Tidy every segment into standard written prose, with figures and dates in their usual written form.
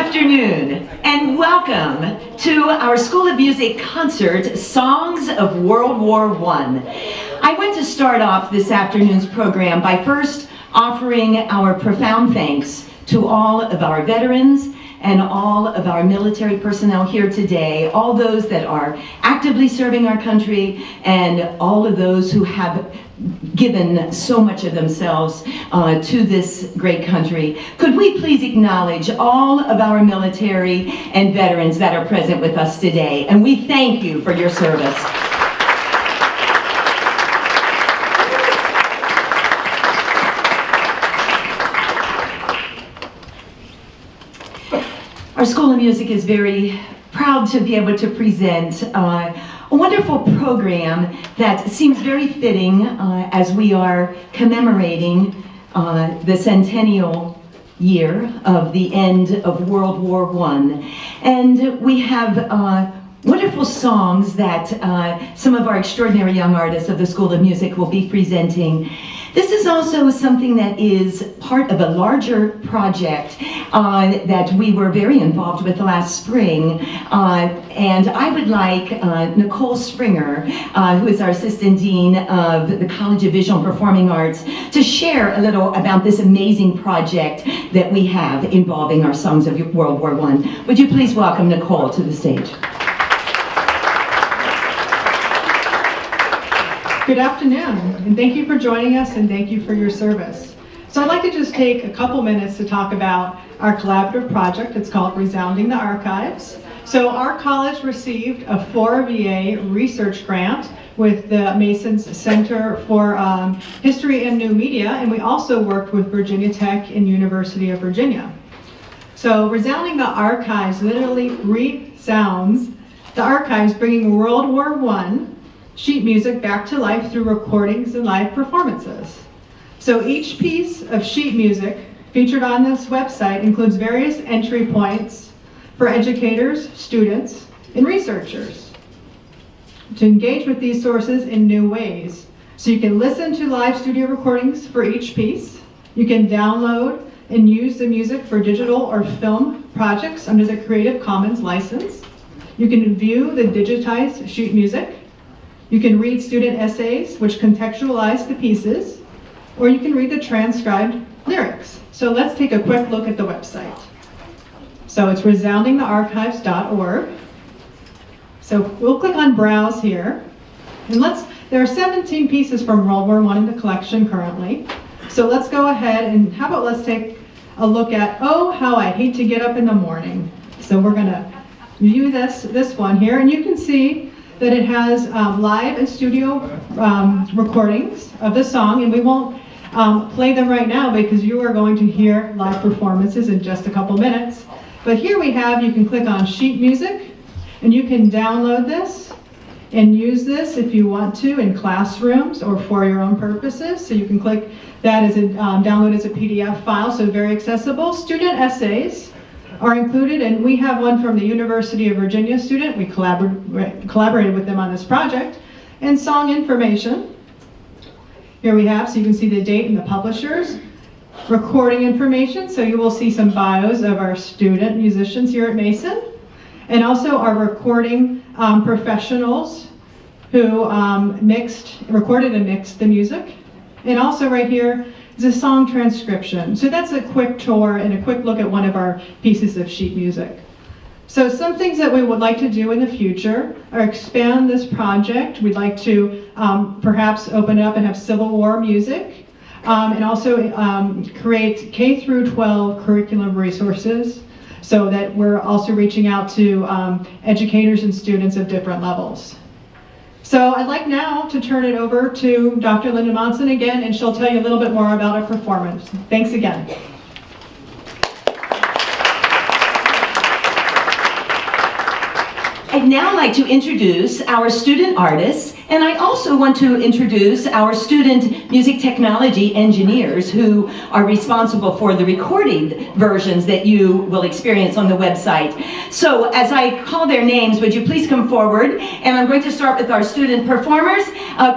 afternoon, and welcome to our School of Music concert, Songs of World War I. I want to start off this afternoon's program by first offering our profound thanks to all of our veterans and all of our military personnel here today, all those that are actively serving our country, and all of those who have given so much of themselves to this great country. Could we please acknowledge all of our military and veterans that are present with us today, and we thank you for your service. Our School of Music is very proud to be able to present a wonderful program that seems very fitting as we are commemorating the centennial year of the end of World War I. And we have wonderful songs that some of our extraordinary young artists of the School of Music will be presenting. This is also something that is part of a larger project that we were very involved with last spring. And I would like Nicole Springer, who is our Assistant Dean of the College of Visual and Performing Arts, to share a little about this amazing project that we have involving our Songs of World War I. Would you please welcome Nicole to the stage? Good afternoon, and thank you for joining us, and thank you for your service. So I'd like to just take a couple minutes to talk about our collaborative project. It's called Resounding the Archives. So our college received a 4VA research grant with the Mason's Center for History and New Media, and we also worked with Virginia Tech and University of Virginia. So Resounding the Archives literally resounds the archives, bringing World War I sheet music back to life through recordings and live performances. So each piece of sheet music featured on this website includes various entry points for educators, students, and researchers to engage with these sources in new ways. So you can listen to live studio recordings for each piece. You can download and use the music for digital or film projects under the Creative Commons license. You can view the digitized sheet music. You can read student essays, which contextualize the pieces, or you can read the transcribed lyrics. So let's take a quick look at the website. So it's resoundingthearchives.org. So we'll click on Browse here. And there are 17 pieces from World War I in the collection currently. So let's go ahead and let's take a look at Oh, How I Hate to Get Up in the Morning. So we're gonna view this one here, and you can see that it has live and studio recordings of the song, and we won't play them right now because you are going to hear live performances in just a couple minutes. But here we have, you can click on sheet music, and you can download this and use this if you want to in classrooms or for your own purposes. So you can click that as download as a PDF file, so very accessible. Student essays are included, and we have one from the University of Virginia student. We collaborated with them on this project. And song information. Here we have, so you can see the date and the publishers. Recording information, so you will see some bios of our student musicians here at Mason. And also our recording professionals who recorded and mixed the music. And also right here is a song transcription. So that's a quick tour and a quick look at one of our pieces of sheet music. So some things that we would like to do in the future are expand this project. We'd like to perhaps open it up and have Civil War music, and also create K through 12 curriculum resources, so that we're also reaching out to educators and students of different levels. So I'd like now to turn it over to Dr. Linda Monson again, and she'll tell you a little bit more about our performance. Thanks again. I'd now like to introduce our student artists, And I also want to introduce our student music technology engineers who are responsible for the recorded versions that you will experience on the website. So as I call their names, would you please come forward? And I'm going to start with our student performers.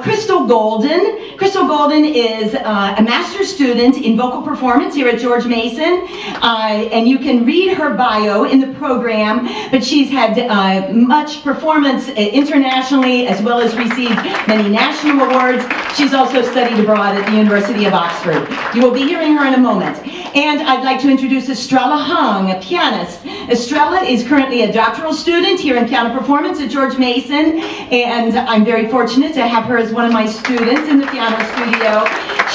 Crystal Golden. Crystal Golden is a master's student in vocal performance here at George Mason. And you can read her bio in the program, but she's had much performance internationally as well as received many national awards. She's also studied abroad at the University of Oxford. You will be hearing her in a moment. And I'd like to introduce Estrella Hung, a pianist. Estrella is currently a doctoral student here in piano performance at George Mason, and I'm very fortunate to have her as one of my students in the piano studio.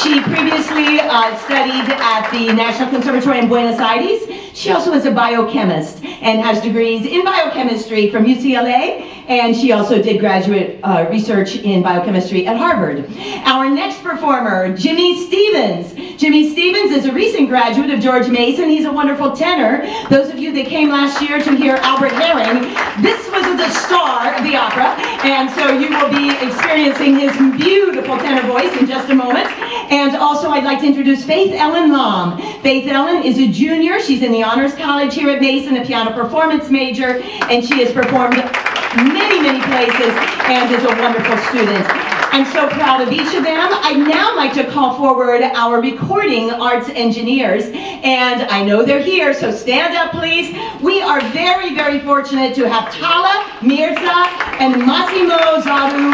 She previously studied at the National Conservatory in Buenos Aires. She also is a biochemist and has degrees in biochemistry from UCLA, and she also did graduate research in biochemistry at Harvard. Our next performer, Jimmy Stevens. Jimmy Stevens is a recent graduate of George Mason. He's a wonderful tenor. Those of you that came last year to hear Albert Herring, this was the star of the opera, and so you will be experiencing his beautiful tenor voice in just a moment. And also I'd like to introduce Faith Ellen Lom. Faith Ellen is a junior. She's in the Honors College here at Mason, a piano performance major, and she has performed many, many places and is a wonderful student. I'm so proud of each of them. I'd now like to call forward our recording arts engineers, and I know they're here, so stand up please. We are very, very fortunate to have Tala Mirza and Massimo Zaru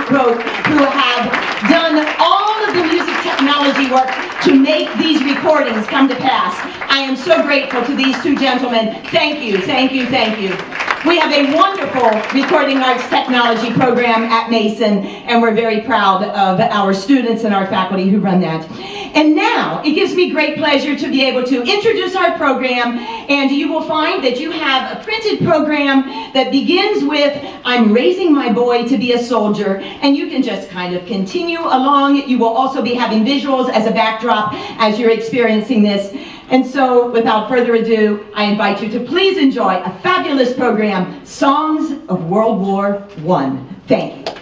who have done all of the music technology work to make these recordings come to pass. I am so grateful to these two gentlemen. Thank you, thank you, thank you. We have a wonderful recording arts technology program at Mason, and we're very proud of our students and our faculty who run that. And now, it gives me great pleasure to be able to introduce our program, and you will find that you have a printed program that begins with, I'm raising my boy to be a soldier, and you can just kind of continue along. You will also be having visuals as a backdrop as you're experiencing this. And so, without further ado, I invite you to please enjoy a fabulous program, Songs of World War I. Thank you.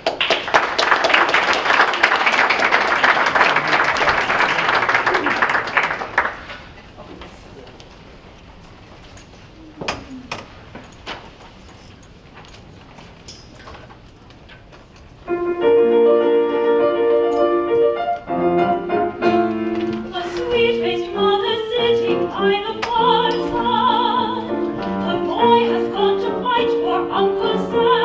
Uncle Sam.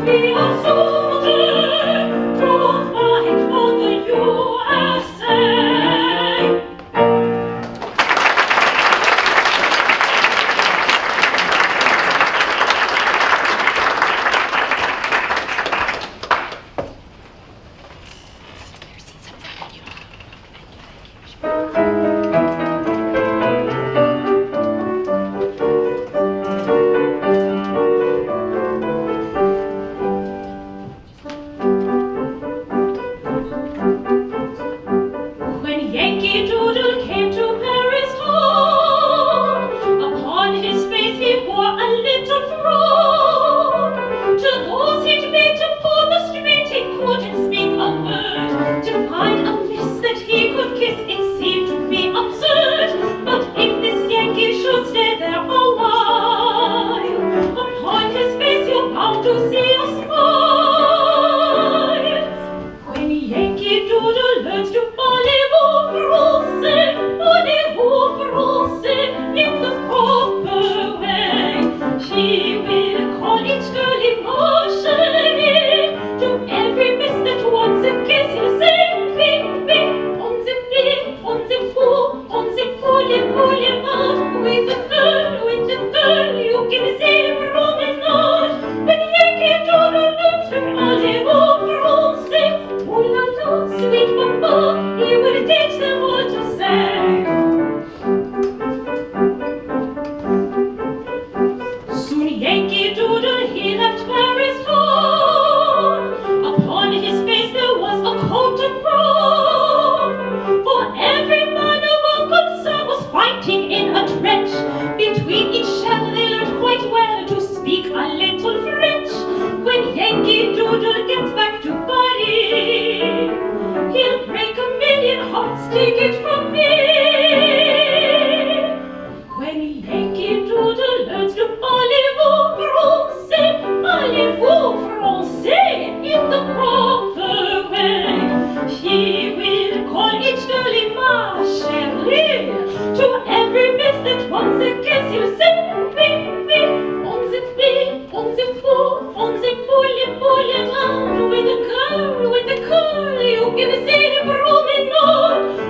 be a soldier to fight for the USA. When Yankee Doodle came to Paris town, upon his face he wore a little frown. To those he'd meet upon the street he couldn't speak a word. To find a miss that he could kiss it seemed to be absurd. But if this Yankee should stay there a while, upon his face you're bound to see a smile. When Yankee Doodle learns to voulez-vous français in the proper way, he will call each girl ma chérie. To every miss that wants a kiss he'll say, on the fille, on the boulevard. With the girl, you can see promenade. When Yankee Doodle learns to voulez-vous français, oh la la, sweet papa, he will teach them what to say. Soon Yankee Doodle, he left Paris town. Upon his face there was a coat of brown. For every man of a concern was fighting in a trench. Between each shell they learned quite well to speak a little French. When Yankee Doodle gets back to Paris, he'll break 1,000,000 hearts, take it from me. When Yankee Doodle learns to parlez-vous français in the proper way, he will call each girl ma chérie. To every miss that wants a kiss he'll say, on the boulevard. With the girl, you can see the promenade.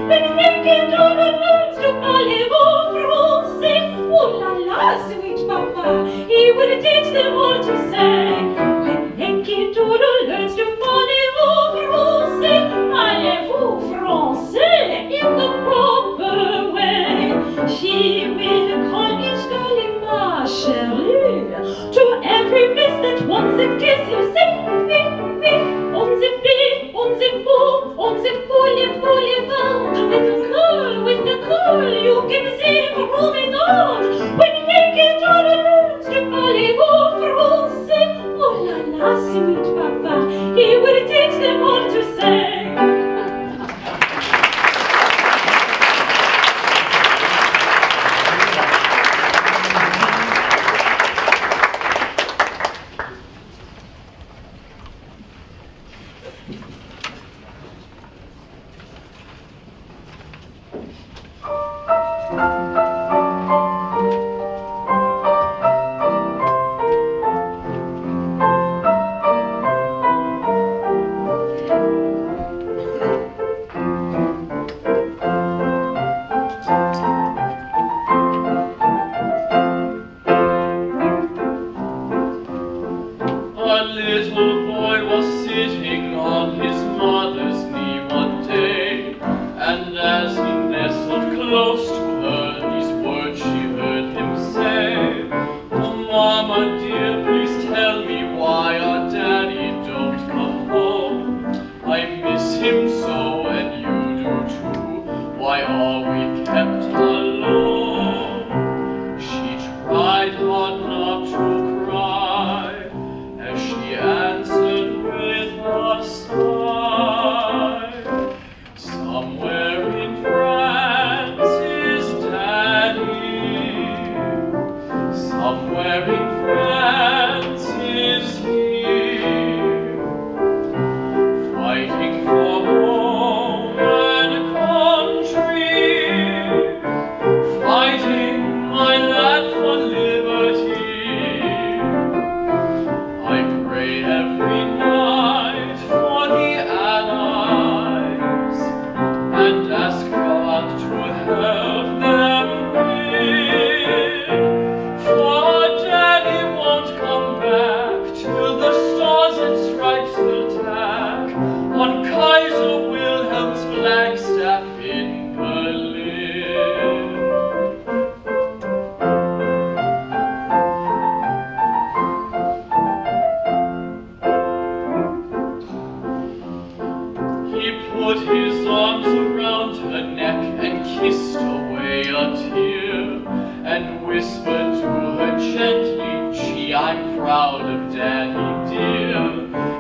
When Yankee Doodle learns to parlez-vous français, oh la la, sweet papa, he will teach them what to say. When Yankee Doodle learns to parlez-vous français in the proper way, he will call each girl ma chérie. To every miss that wants a kiss he'll say, on the boulevard. With the girl, you can see promenade. When Yankee Doodle learns to parlez-vous français, oh la la, sweet papa, he will teach them what to say. Answered with a sigh. arms around her neck and kissed away a tear, and whispered to her gently, "Gee, I'm proud of Daddy dear.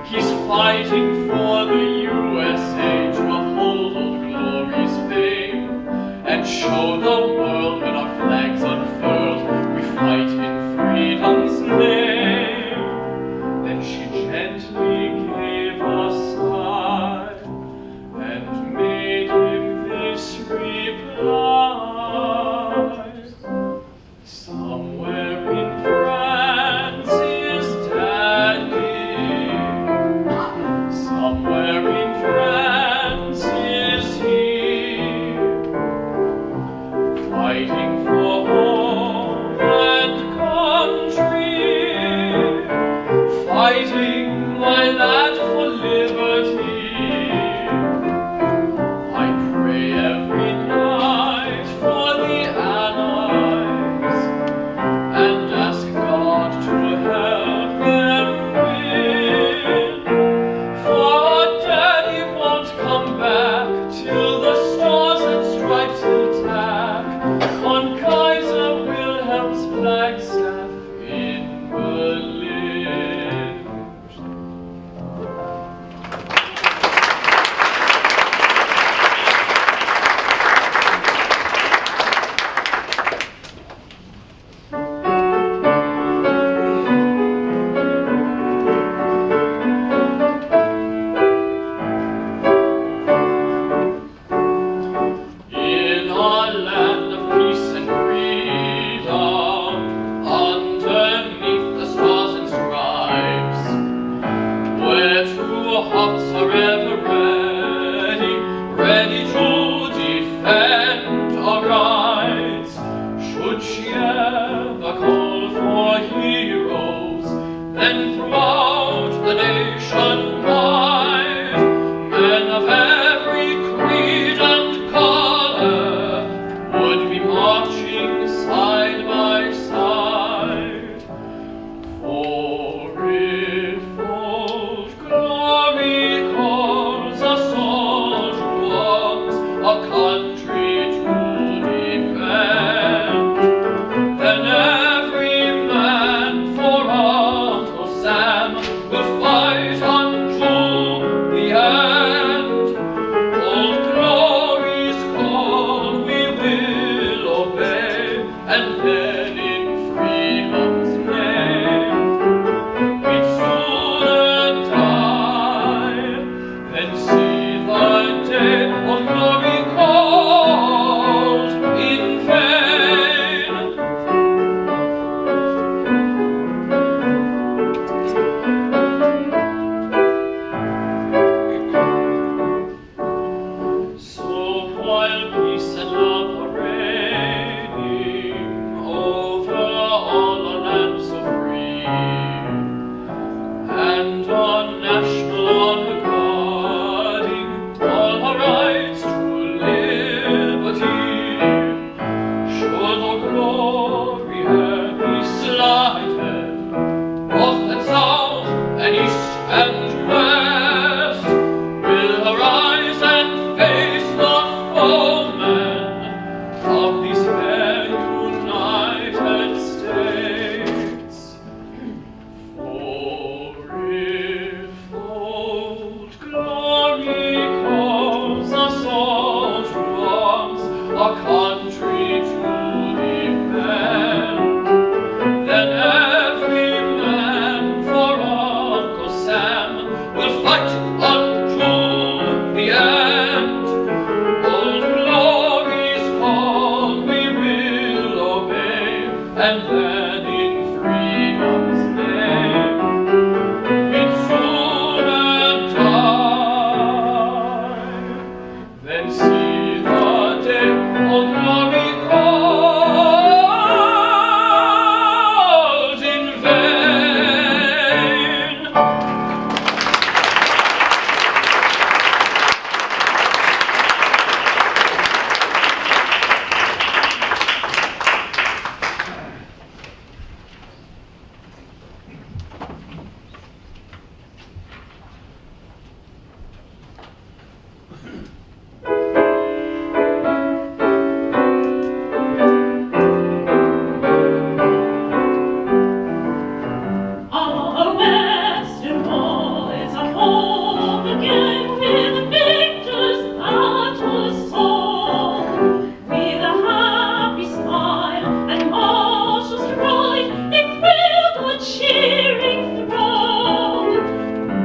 He's fighting for the USA to uphold Old Glory's fame, and show the world when our flag's unfurled, we fight in freedom's name." Then she gently gave a sigh and made him this reply. Somewhere in France is Daddy. Somewhere in France is he, fighting for home and country, fighting, my lad, for liberty. I pray every night for the Allies and ask God to help them win. For Daddy won't come back till the stars and stripes will tack on Kaiser Wilhelm's flagstaff in Berlin. In our land of peace and freedom, underneath the stars and stripes, where true hearts are ever ready, ready to defend our rights, should she ever call for heroes, then throughout the nation wide, men of every creed and color would be marching side by side. For if Old Glory calls us all to arms, a country to defend, then every man for Uncle Sam will fight unto the end. Old Glory's call we will obey, and then in freedom's name we'd sooner die than see the day Old Glory called in vain.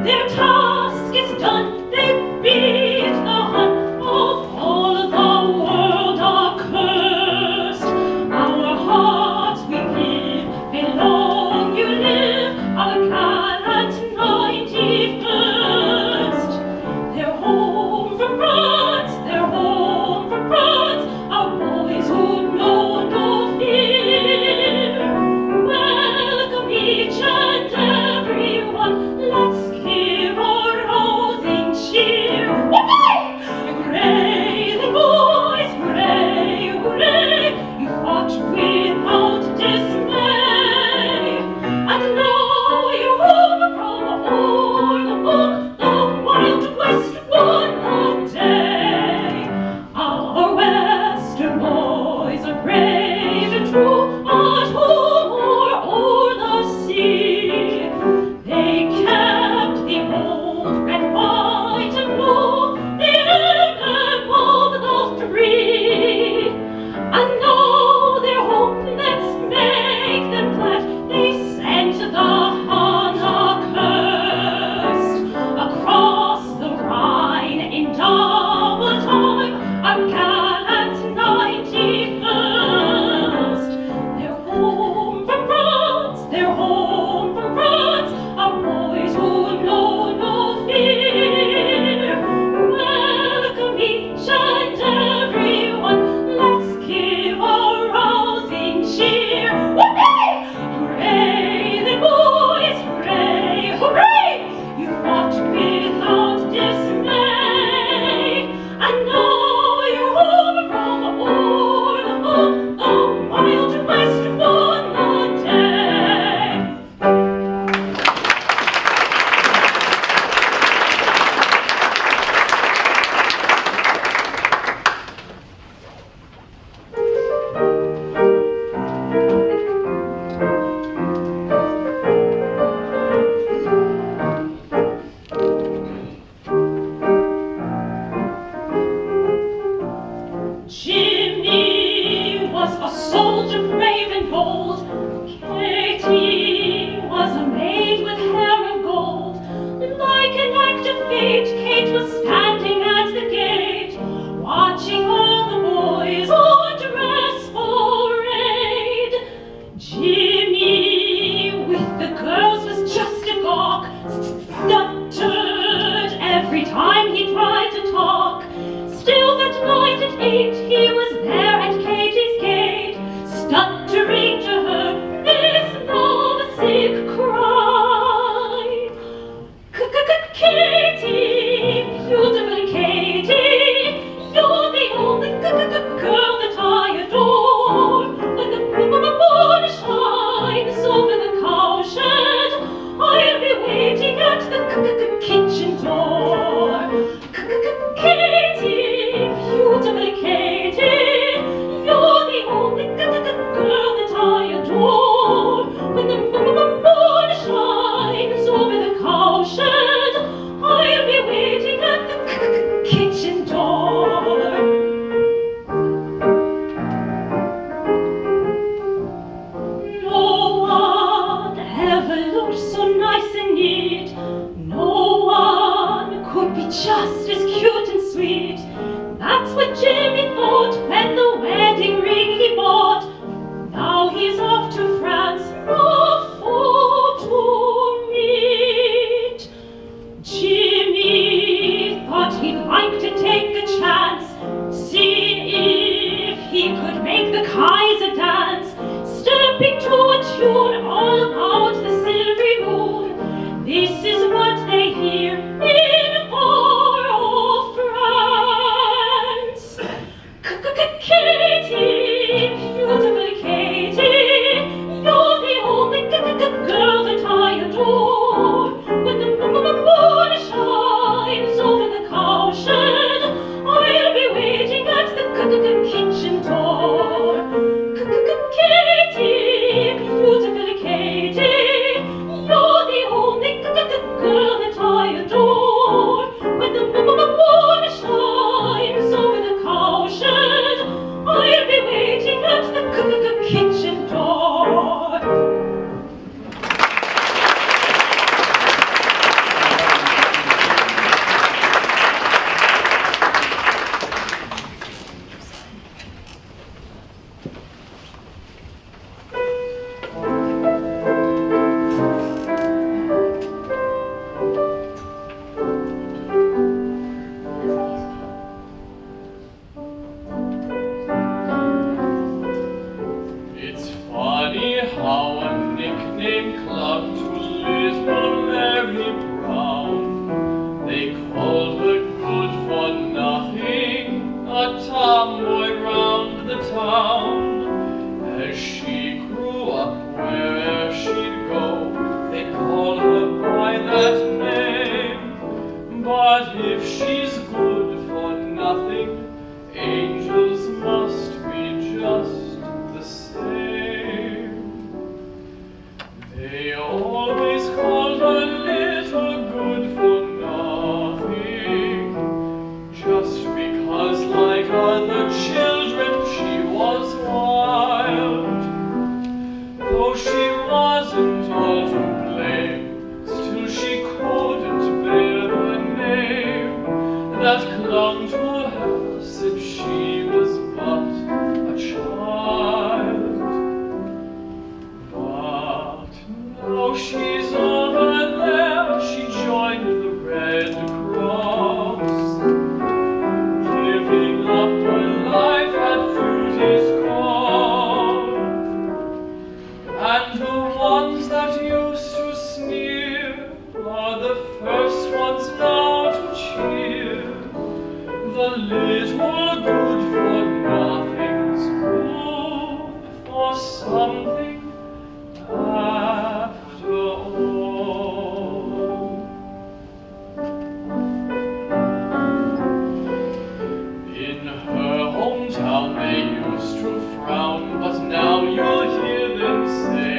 Their task is done, they beat the hunt of all the world accursed. Our hearts we give, may long you live, our gallant 91st. They're home from France, they're home from France, our boys who know no fear. Welcome each and everyone, let's give a rousing cheer. Hooray, the boys, hooray, hooray, you fought without dismay. And now you're home from o'er the wild west one day. Our western boys are brave and true, at home or o'er the sea. They kept the old red, white, and blue, the emblem of the three. And now they're home, let's make them glad. They sent the Hun accursed across the Rhine in double time, our gallant 91st. They're home from France, they're home from France, our boys who know no fear. Welcome each and everyone, let's give a rousing cheer. Hooray, the boys, hooray, hooray, you fought without dismay. And now you're home from o'er the wild west one day. Jimmy was a soldier brave and bold. Katie was a maid with hair of gold. Like an act of fate, Kate was standing at the gate, watching all the boys on dress parade. Jimmy with the girls was just a gawk, stuttered every time he tried to talk. Still that night at 8 he was there at Katie's gate, stuttering to her this lovesick cry. Katie, beautiful Katie, you're the only girl that I adore. When the moon shines over the cowshed, I'll be waiting at the kitchen door. Katie, beautiful Katie, you're the only girl that I adore. When the moon shines over the cowshed, I'll be waiting at the kitchen door. No one ever looked so nice and neat. No one could be just as cute and sweet. That's what Jimmy thought when the wedding ring he bought. Now he's off to France, for to meet. Jimmy thought he'd like to take a chance, see if he could make the Kaiser dance, stepping to a tune all about the silvery moon. This is what they hear in far off France. Katie, beautiful Katie, you're the only girl that I adore. When the moon shines that if she's good for nothing, angels must be just the same. They always called her little good for nothing, just because like other children she was wild. Though she wasn't all to blame, still she couldn't bear the name that clung to her since she was but a child. But now she's over there, she joined the Red Cross, giving up her life at duty's call. And the ones that used to sneer are the first ones now to cheer. The little good for nothing's good for something after all. In her hometown they used to frown, but now you'll hear them say,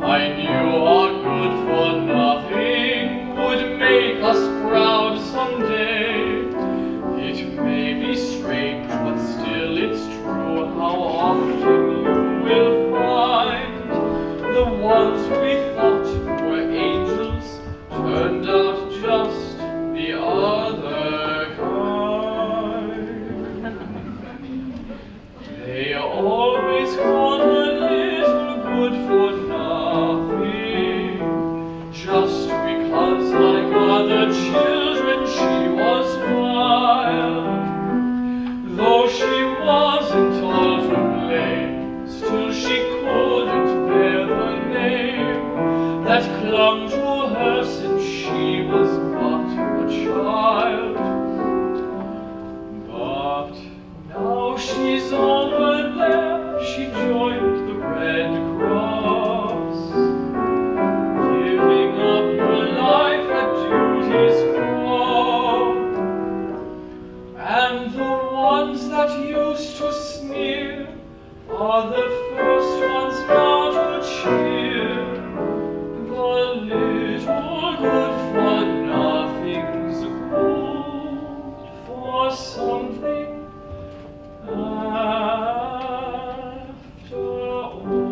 I knew our good for nothing would make us proud someday. It may be strange, but still it's true how often you will find the ones we thought were angels turned out just the other kind. They always called her little good for nothing, just because like other children she was wild. Though she wasn't all to blame, still she couldn't bear the name that clung to her since she was but a child. But now she's over there, she joined the Red Cross, giving up her life at duty's call. And the ones that used to sneer are the first ones now to cheer. The little good for nothing's good for something after all.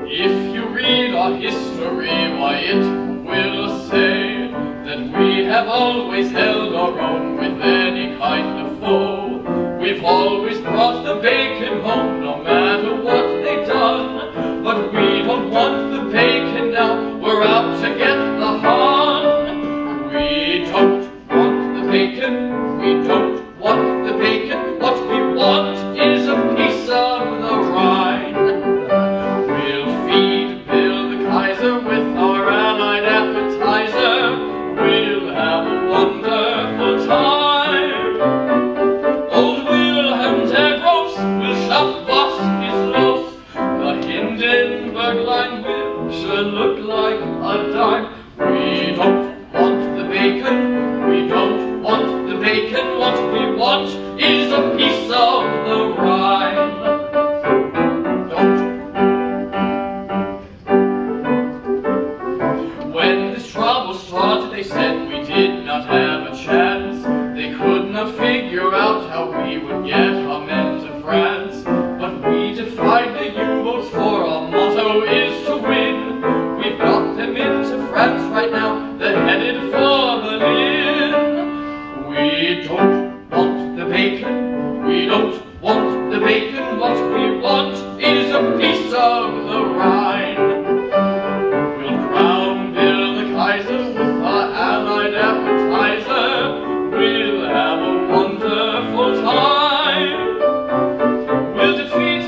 If you read our history, why it will say that we have always held our own with any kind of foe. We've always brought the bacon home, no matter what they've done. But we don't want the bacon now, we're out to get the hun. We don't want the bacon, we don't want the bacon. What we want is a piece of the rind. We'll feed Bill the Kaiser with our allied appetizer. We'll have a wonderful time. Old Wilhelm der Gross will shove off his loaf. The Hindenburg line will sure look like a dime. We don't want the bacon, we don't want the bacon. What we want is a piece of the rind. When this trouble started, they said we did not have a chance. They could not figure out how we would get our men to France. But we defied the U-boats, for our motto is to win. We've got them into France right now, they're headed for Berlin. We don't want the bacon, we don't want the bacon. What we want is a piece of the Rhine. We'll crown Bill the Kaiser with our allied appetizer. We'll have a wonderful time. We'll defeat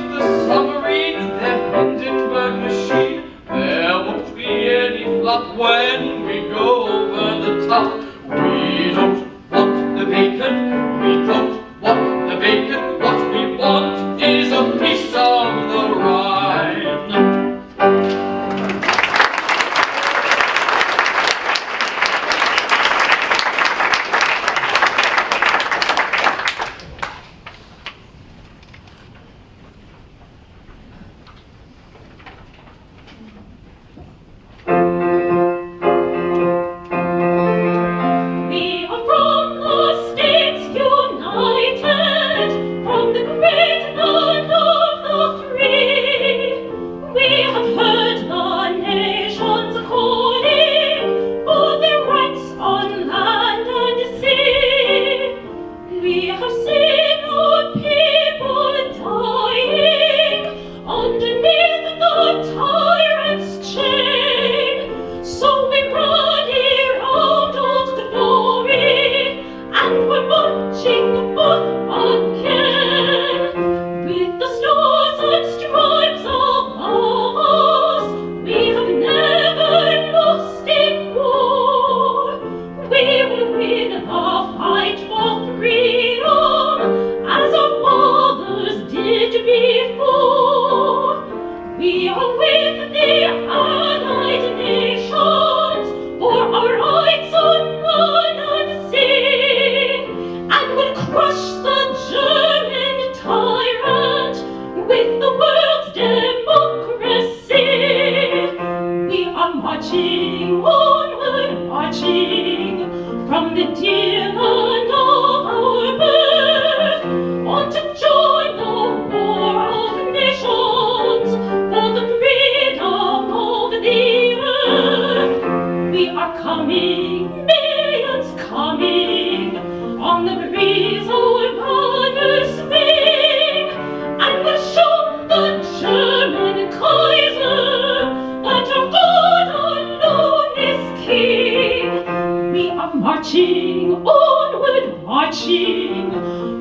marching, onward marching,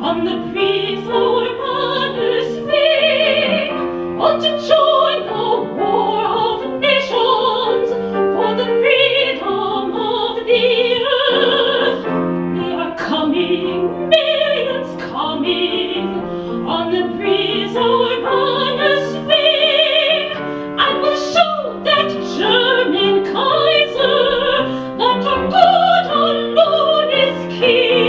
on the breeze our banners swing, on to join the war of nations, for the freedom of the earth. They are coming, millions coming, on the breeze our banners swing, and we'll show that German Kaiser that our God alone is King.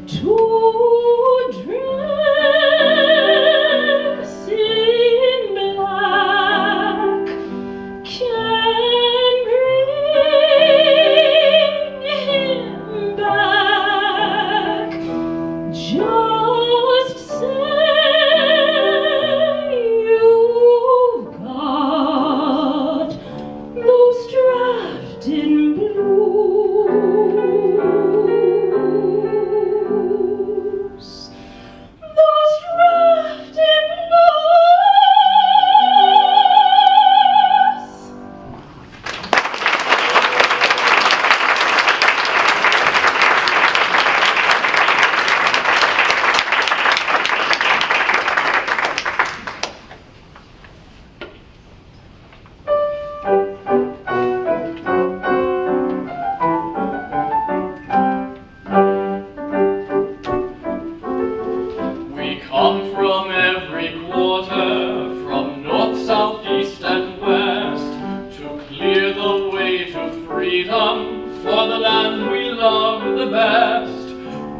to dress freedom, for the land we love the best.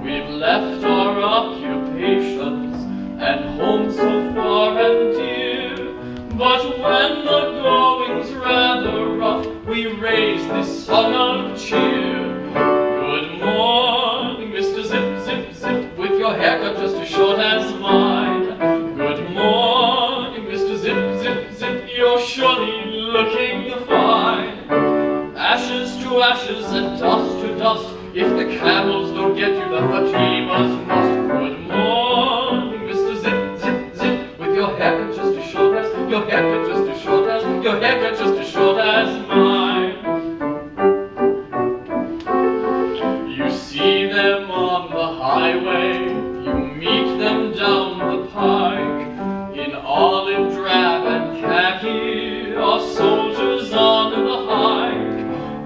We've left our occupations and home so far and dear, but when the going's rather rough, we raise this song of cheer. Good morning, Mr. Zip, Zip, Zip, with your haircut just as short as mine. Good morning, Mr. Zip, Zip, Zip, you're surely looking fine. Ashes to ashes and dust to dust, if the camels don't get you, the Fatimas must. Good morning, Mr. Zip, Zip, Zip, with your haircut just as short as, your haircut just as short as, your haircut just as short as mine. You see them on the highway, you meet them down the pike, in olive drab and khaki, are soldiers on the hike.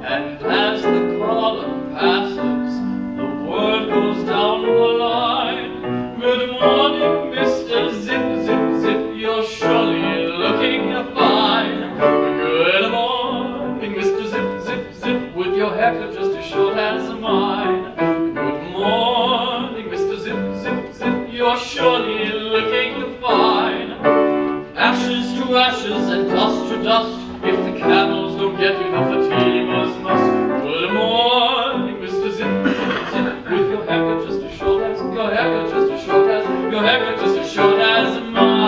And as the column passes, the word goes down the line. Good morning, Mr. Zip, Zip, Zip, you're surely looking fine. Good morning, Mr. Zip, Zip, Zip, with your haircut just as short as mine. Good morning, Mr. Zip, Zip, Zip, you're surely looking fine. Ashes to ashes and dust to dust, if the camels don't get you, the Fatimas must. Good morning, Mr. Zip, Zip, Zip, with your haircut just as short as, your haircut just as short as, your haircut just as short as mine.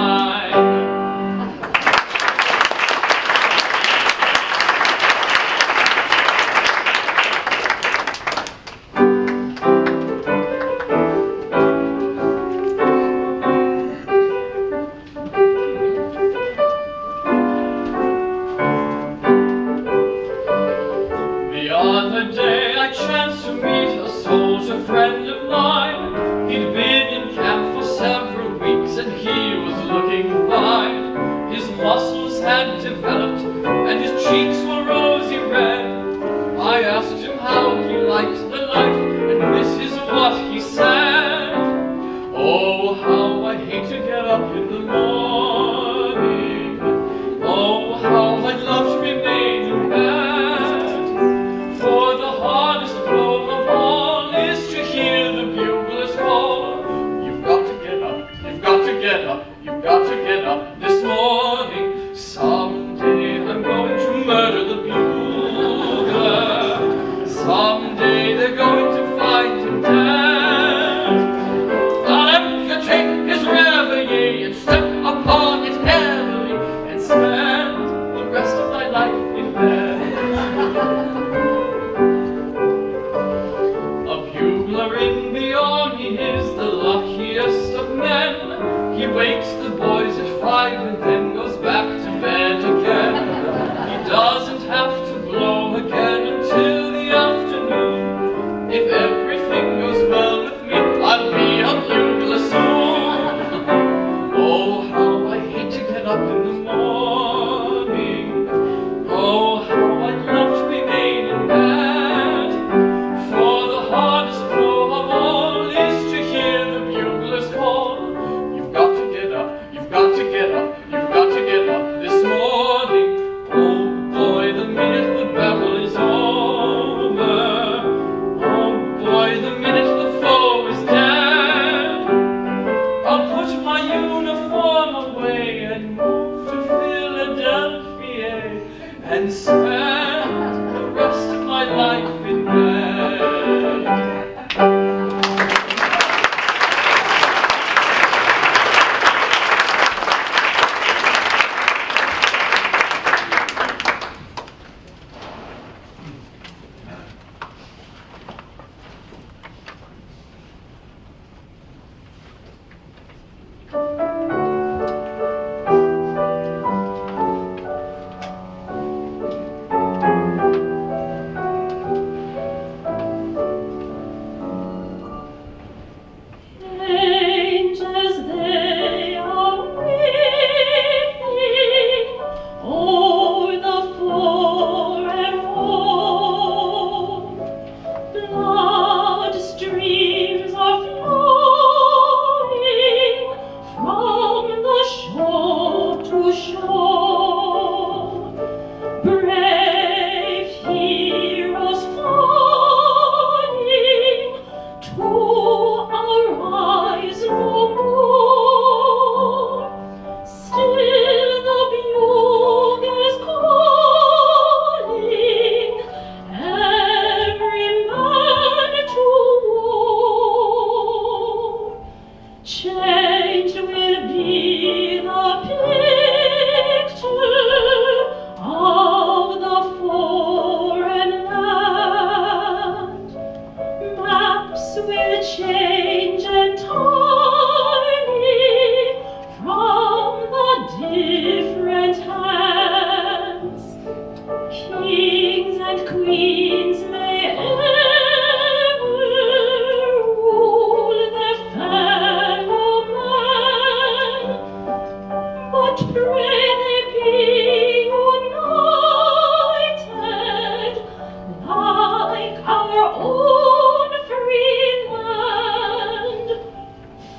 Friend of mine, he'd been in camp for several weeks and he was looking fine. His muscles had developed and his cheeks were rosy red. I asked him how he liked the life, and this is what he said. Oh, how I hate to get up in the morning. Oh, how I'd love to be made in bed. For the hardest blow of all is to hear the buglers call. You've got to get up, you've got to get up, you've got to get up this morning. Someday I'm going to murder own free land.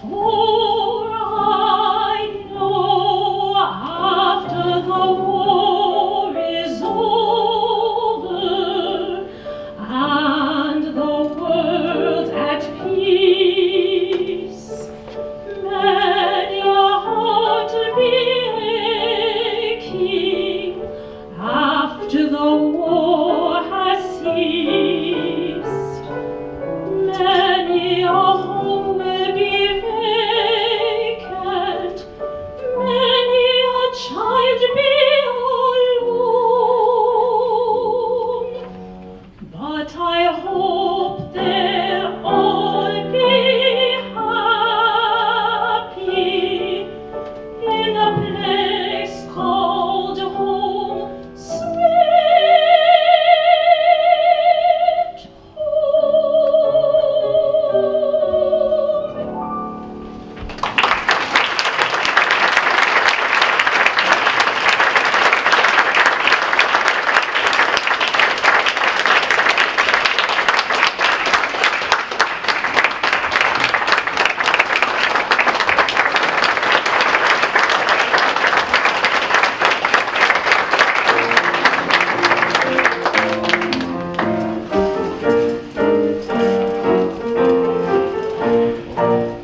For I know after the war is over and the world at peace, many a heart will be aching after the war has ceased. Many a home will be vacant, many a child be alone. But I hope they'll all be happy in a place called home, sweet home.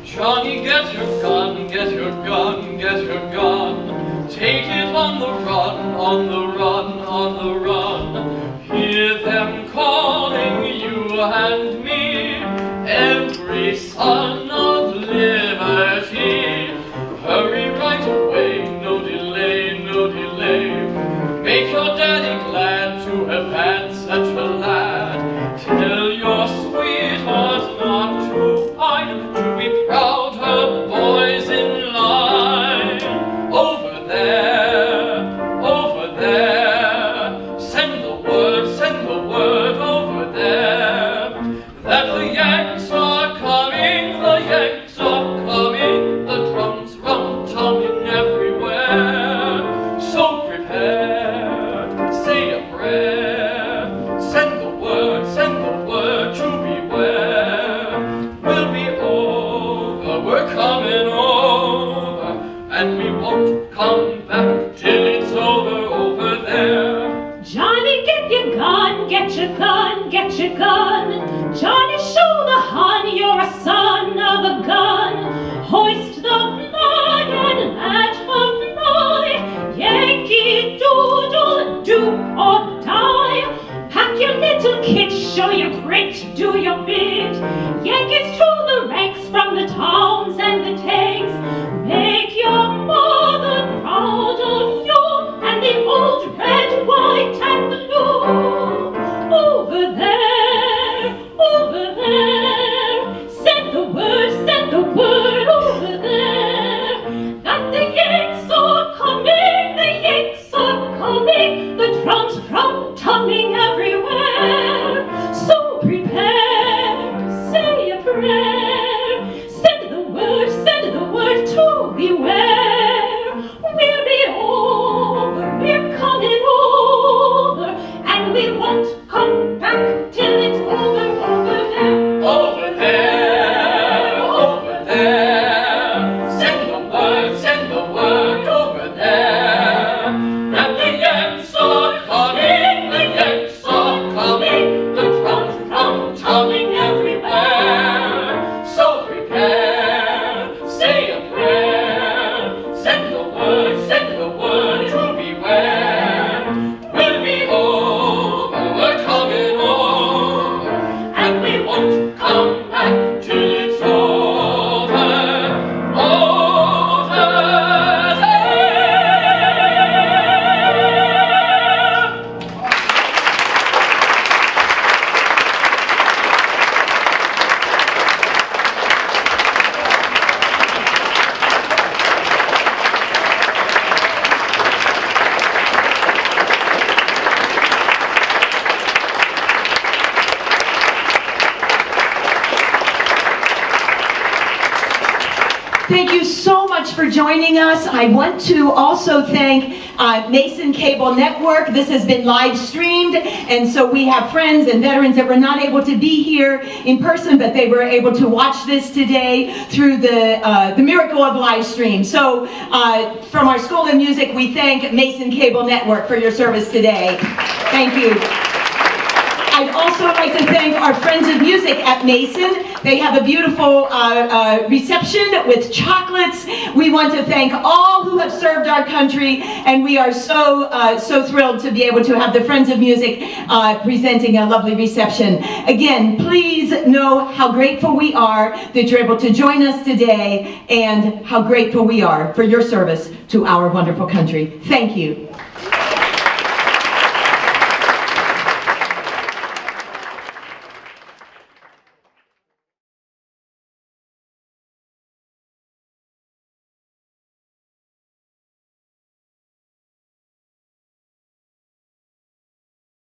Johnny, get your gun, get your gun, get your gun. Take it on the run, on the run, on the run. Hear them calling you and me, every son of liberty. Hurry right away, no delay, no delay. Make your daddy glad to have had such a lad. Tell your sweetheart not to pine, to be proud her boys in line. Over there, over there. Send the word over there. That the Yanks are coming, the Yanks are coming. The drums rum-tumming everywhere. So prepare, say a prayer. Send the word to beware. We'll be over, we're coming over, and we won't come back till it's over there. Johnny, get your gun, get your gun, get your gun. Johnny, show the Hun you're a son of a gun. Hoist the flag and let her fly. Yankee Doodle, do or die. Pack your little kit, show your grit, do your bit. Yankees to the ranks from the towns and the tanks. Make your mother proud of you and the old red, white, and blue. Over there, over there. Send the word over there. That the Yanks are coming, the Yanks are coming. The drums rum-tumming everywhere. So prepare, say a prayer. Send the word to beware. We'll be over, we're coming over, and we won't come back till it's over there. Over there, over there. Send the word over there. And the Yanks are coming, the Yanks are coming. The drums rum-tumming everywhere. So prepare, say a prayer. Send the word to beware. We'll be over, we're coming over, and we won't come back till it's over there. Thank you so much for joining us. I want to also thank Mason Cable Network. This has been live streamed, and so we have friends and veterans that were not able to be here in person, but they were able to watch this today through the miracle of live stream. So from our School of Music, we thank Mason Cable Network for your service today. Thank you. I'd also like to thank our Friends of Music at Mason. They have a beautiful reception with chocolates. We want to thank all who have served our country, and we are so thrilled to be able to have the Friends of Music presenting a lovely reception. Again, please know how grateful we are that you're able to join us today, and how grateful we are for your service to our wonderful country. Thank you.